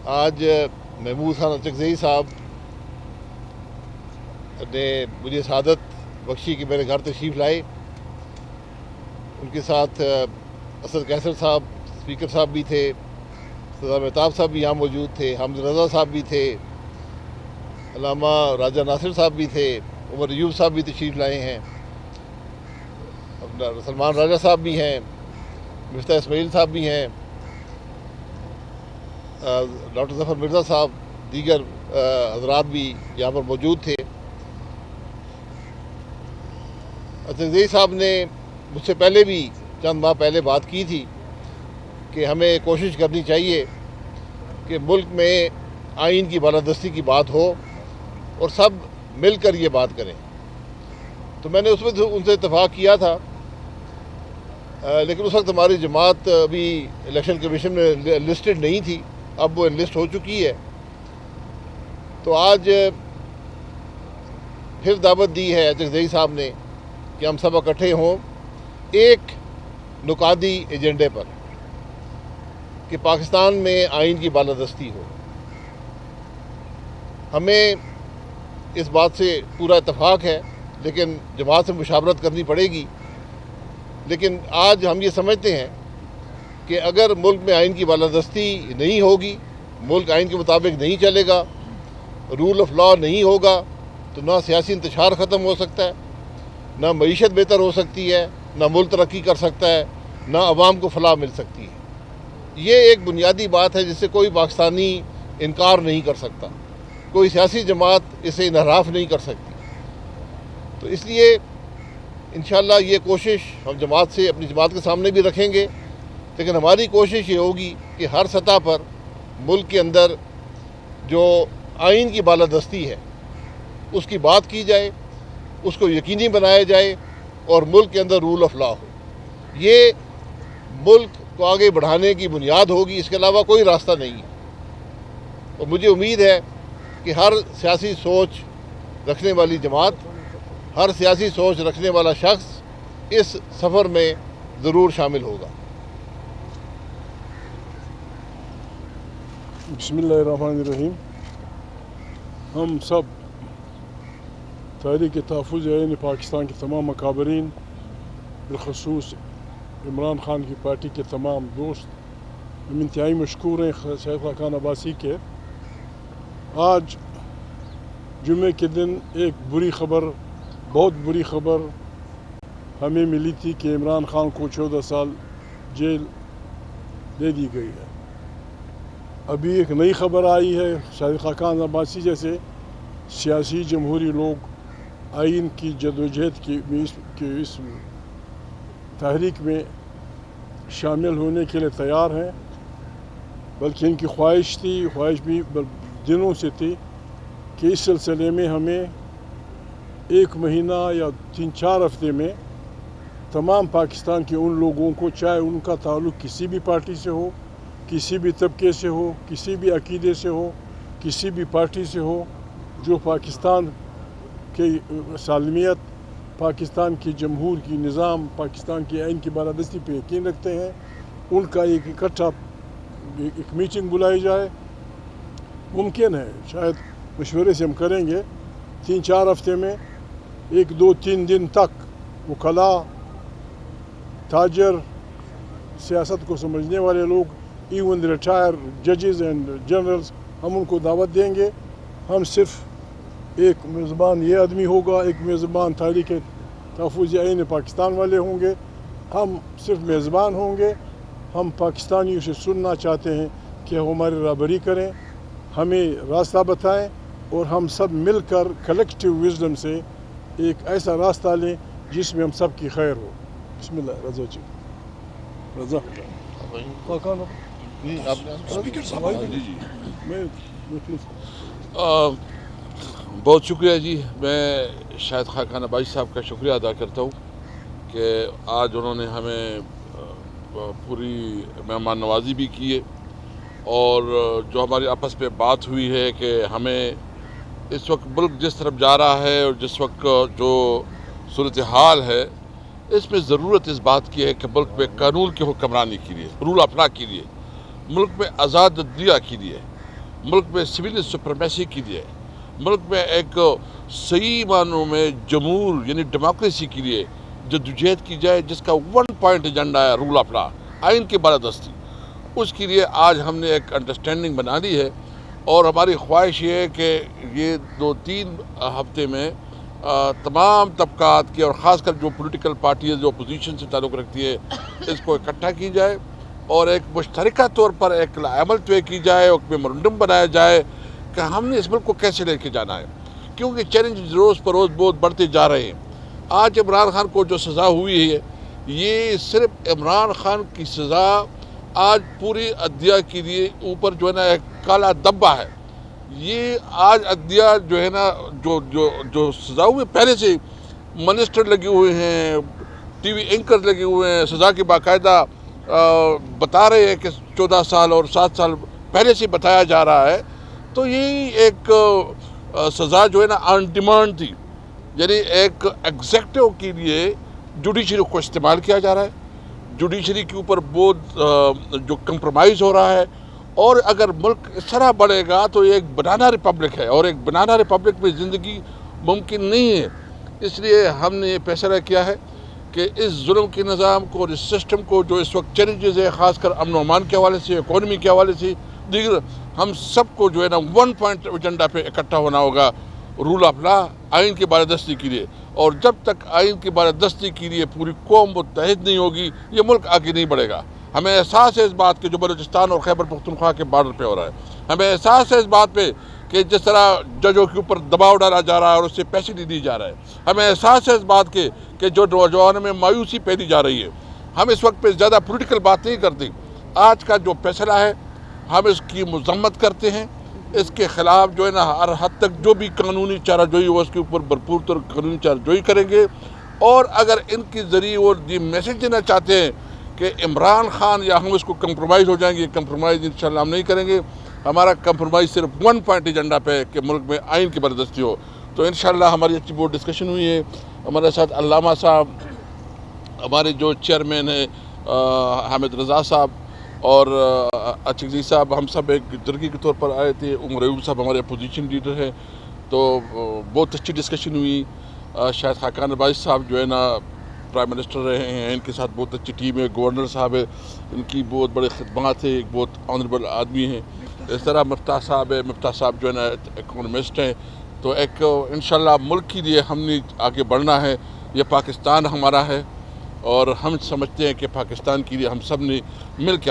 آج محمود خان اچکزئی صاحب نے مجھے سعادت بخشی کہ میرے گھر تشریف لائے. ان کے ساتھ اسد قیصر صاحب اسپیکر صاحب بھی تھے, سردار مہتاب صاحب بھی یہاں موجود تھے, حامد رضا صاحب بھی تھے, علامہ راجہ ناصر صاحب بھی تھے, عمر ایوب صاحب بھی تشریف لائے ہیں, اپنا سلمان راجہ صاحب بھی ہیں, مفتاح اسماعیل صاحب بھی ہیں, ڈاکٹر ظفر مرزا صاحب, دیگر حضرات بھی یہاں پر موجود تھے. اچکزئی صاحب نے مجھ سے پہلے بھی چند ماہ پہلے بات کی تھی کہ ہمیں کوشش کرنی چاہیے کہ ملک میں آئین کی بالادستی کی بات ہو اور سب مل کر یہ بات کریں. تو میں نے اس میں ان سے اتفاق کیا تھا, لیکن اس وقت ہماری جماعت ابھی الیکشن کمیشن میں لسٹڈ نہیں تھی, اب وہ انلسٹ ہو چکی ہے. تو آج پھر دعوت دی ہے اچکزئی صاحب نے کہ ہم سب اکٹھے ہوں ایک نکاتی ایجنڈے پر کہ پاکستان میں آئین کی بالادستی ہو. ہمیں اس بات سے پورا اتفاق ہے, لیکن جماعت سے مشاورت کرنی پڑے گی. لیکن آج ہم یہ سمجھتے ہیں کہ اگر ملک میں آئین کی بالادستی نہیں ہوگی, ملک آئین کے مطابق نہیں چلے گا, رول آف لا نہیں ہوگا, تو نہ سیاسی انتشار ختم ہو سکتا ہے, نہ معیشت بہتر ہو سکتی ہے, نہ ملک ترقی کر سکتا ہے, نہ عوام کو فلاح مل سکتی ہے. یہ ایک بنیادی بات ہے جس سے کوئی پاکستانی انکار نہیں کر سکتا, کوئی سیاسی جماعت اسے انحراف نہیں کر سکتی. تو اس لیے انشاءاللہ یہ کوشش ہم جماعت سے اپنی جماعت کے سامنے بھی رکھیں گے, لیکن ہماری کوشش یہ ہوگی کہ ہر سطح پر ملک کے اندر جو آئین کی بالادستی ہے اس کی بات کی جائے, اس کو یقینی بنایا جائے اور ملک کے اندر رول آف لا ہو. یہ ملک کو آگے بڑھانے کی بنیاد ہوگی, اس کے علاوہ کوئی راستہ نہیں ہے. اور مجھے امید ہے کہ ہر سیاسی سوچ رکھنے والی جماعت, ہر سیاسی سوچ رکھنے والا شخص اس سفر میں ضرور شامل ہوگا. بسم اللہ الرحمن الرحیم. ہم سب تحریک تحفظ آئین پاکستان کے تمام مکابرین, بالخصوص عمران خان کی پارٹی کے تمام دوست, ہم انتہائی مشکور ہیں سید خاقان عباسی کے. آج جمعے کے دن ایک بری خبر, بہت بری خبر ہمیں ملی تھی کہ عمران خان کو 14 سال جیل دے دی گئی ہے. ابھی ایک نئی خبر آئی ہے, سید خاقان عباسی جیسے سیاسی جمہوری لوگ آئین کی جدوجہد کی اس تحریک میں شامل ہونے کے لیے تیار ہیں, بلکہ ان کی خواہش بھی دنوں سے تھی کہ اس سلسلے میں ہمیں 1 مہینہ یا 3-4 ہفتے میں تمام پاکستان کے ان لوگوں کو, چاہے ان کا تعلق کسی بھی پارٹی سے ہو, کسی بھی طبقے سے ہو, کسی بھی عقیدے سے ہو, کسی بھی پارٹی سے ہو, جو پاکستان کی سالمیت, پاکستان کی جمہور کی نظام, پاکستان کی آئین کی بالادستی پہ یقین رکھتے ہیں, ان کا ایک اکٹھا ایک میٹنگ بلائی جائے. ممکن ہے, شاید مشورے سے ہم کریں گے 3-4 ہفتے میں 1-2-3 دن تک وکلاء, تاجر, سیاست کو سمجھنے والے لوگ, ایون ریٹائر ججز اینڈ جنرلز, ہم ان کو دعوت دیں گے. ہم صرف ایک میزبان یہ آدمی ہوگا, ایک میزبان تحریک تحفظ آئین پاکستان والے ہوں گے, ہم صرف میزبان ہوں گے. ہم پاکستانیوں سے سننا چاہتے ہیں کہ وہ ہماری رہبری کریں, ہمیں راستہ بتائیں, اور ہم سب مل کر کلیکٹیو وزڈم سے ایک ایسا راستہ لیں جس میں ہم سب کی خیر ہو. بسم اللہ. رضا جی, رضا بہت شکریہ جی. میں شاہد خاقان عباسی صاحب کا شکریہ ادا کرتا ہوں کہ آج انہوں نے ہمیں پوری مہمان نوازی بھی کی ہے, اور جو ہماری آپس میں بات ہوئی ہے کہ ہمیں اس وقت ملک جس طرف جا رہا ہے اور جس وقت جو صورتحال ہے, اس میں ضرورت اس بات کی ہے کہ ملک میں قانون کی حکمرانی کے لیے, رول آف لا کے لیے, ملک میں آزاد عدلیہ کے لیے ملک میں سویلین سپریمیسی کے لیے، ملک میں ایک صحیح معنوں میں جمہور یعنی ڈیموکریسی کے لیے جدوجہد کی جائے، جس کا 1 پوائنٹ ایجنڈا ہے رول آف لا، آئین کی بالادستی۔ اس کے لیے آج ہم نے ایک انڈرسٹینڈنگ بنا لی ہے، اور ہماری خواہش یہ ہے کہ یہ 2-3 ہفتے میں تمام طبقات کی اور خاص کر جو پولیٹیکل پارٹیز جو اپوزیشن سے تعلق رکھتی ہے اس کو اکٹھا کی جائے اور ایک مشترکہ طور پر ایک عمل طے کی جائے، ایک میمورنڈم بنایا جائے کہ ہم نے اس ملک کو کیسے لے کے جانا ہے، کیونکہ چیلنج روز پر روز بہت بڑھتے جا رہے ہیں۔ آج عمران خان کو جو سزا ہوئی ہے، یہ صرف عمران خان کی سزا آج پوری عدلیہ کے لیے اوپر جو ہے نا ایک کالا دبا ہے۔ یہ آج عدلیہ جو ہے نا جو سزا ہوئی پہلے سے منسٹر لگے ہوئے ہیں، ٹی وی اینکر لگے ہوئے ہیں، سزا کے باقاعدہ بتا رہے ہیں کہ 14 سال اور 7 سال پہلے سے بتایا جا رہا ہے۔ تو یہ ایک سزا جو ہے نا آن ڈیمانڈ تھی، یعنی ایک ایگزیکٹو کے لیے جوڈیشری کو استعمال کیا جا رہا ہے، جوڈیشری کے اوپر بہت جو کمپرومائز ہو رہا ہے، اور اگر ملک اس طرح بڑھے گا تو یہ ایک بنانا ریپبلک ہے، اور ایک بنانا ریپبلک میں زندگی ممکن نہیں ہے۔ اس لیے ہم نے یہ فیصلہ کیا ہے کہ اس ظلم کے نظام کو اور اس سسٹم کو جو اس وقت چیلنجز ہے، خاص کر امن و امان کے حوالے سے، اکانومی کے حوالے سے، دیگر ہم سب کو جو ہے نا 1 پوائنٹ ایجنڈا پہ اکٹھا ہونا ہوگا، رول آف لا، آئین کی بالادستی کے لیے۔ اور جب تک آئین کی بالادستی کے لیے پوری قوم متحد نہیں ہوگی، یہ ملک آگے نہیں بڑھے گا۔ ہمیں احساس ہے اس بات کے جو بلوچستان اور خیبر پختونخوا کے بارڈر پہ ہو رہا ہے، ہمیں احساس ہے اس بات پہ کہ جس طرح ججوں کے اوپر دباؤ ڈالا جا رہا ہے اور اس سے پیسے نہیں دیے جا رہے ہیں، ہمیں احساس ہے اس بات کے کہ جو نوجوانوں میں مایوسی پھیلی جا رہی ہے۔ ہم اس وقت پہ زیادہ پولیٹیکل بات نہیں کرتے۔ آج کا جو فیصلہ ہے ہم اس کی مذمت کرتے ہیں، اس کے خلاف جو ہے نا ہر حد تک جو بھی قانونی چارہ جوئی ہو اس کے اوپر بھرپور طور قانونی چارہ جوئی کریں گے، اور اگر ان کے ذریعے وہ یہ میسج دینا چاہتے ہیں کہ عمران خان یا ہم اس کو کمپرومائز ہو جائیں گے، کمپرومائز انشاءاللہ ہم نہیں کریں گے۔ ہمارا کمپرومائز صرف 1 پوائنٹ ایجنڈا پہ ہے کہ ملک میں آئین کی بالادستی ہو۔ تو انشاءاللہ ہماری اچھی بہت ڈسکشن ہوئی ہے۔ ہمارے ساتھ علامہ صاحب، ہمارے جو چیئرمین ہیں حامد رضا صاحب اور اچھلی صاحب، ہم سب ایک درگی کے طور پر آئے تھے۔ عمر ایوب صاحب ہمارے اپوزیشن لیڈر ہیں، تو بہت اچھی ڈسکشن ہوئی۔ شاہد خاقان عباسی صاحب جو ہے نا پرائم منسٹر رہے ہیں، ان کے ساتھ بہت اچھی ٹیم ہے۔ گورنر صاحب ہے، ان کی بہت بڑے خدمات ہیں، ایک بہت آنریبل آدمی ہیں۔ اس طرح مفتاح صاحب ہے، مفتاح صاحب جو ہے نا اکانومسٹ ہیں۔ تو ایک انشاءاللہ ملک کے لیے ہم نے آگے بڑھنا ہے۔ یہ پاکستان ہمارا ہے، اور ہم سمجھتے ہیں کہ پاکستان کے لیے ہم سب نے مل کے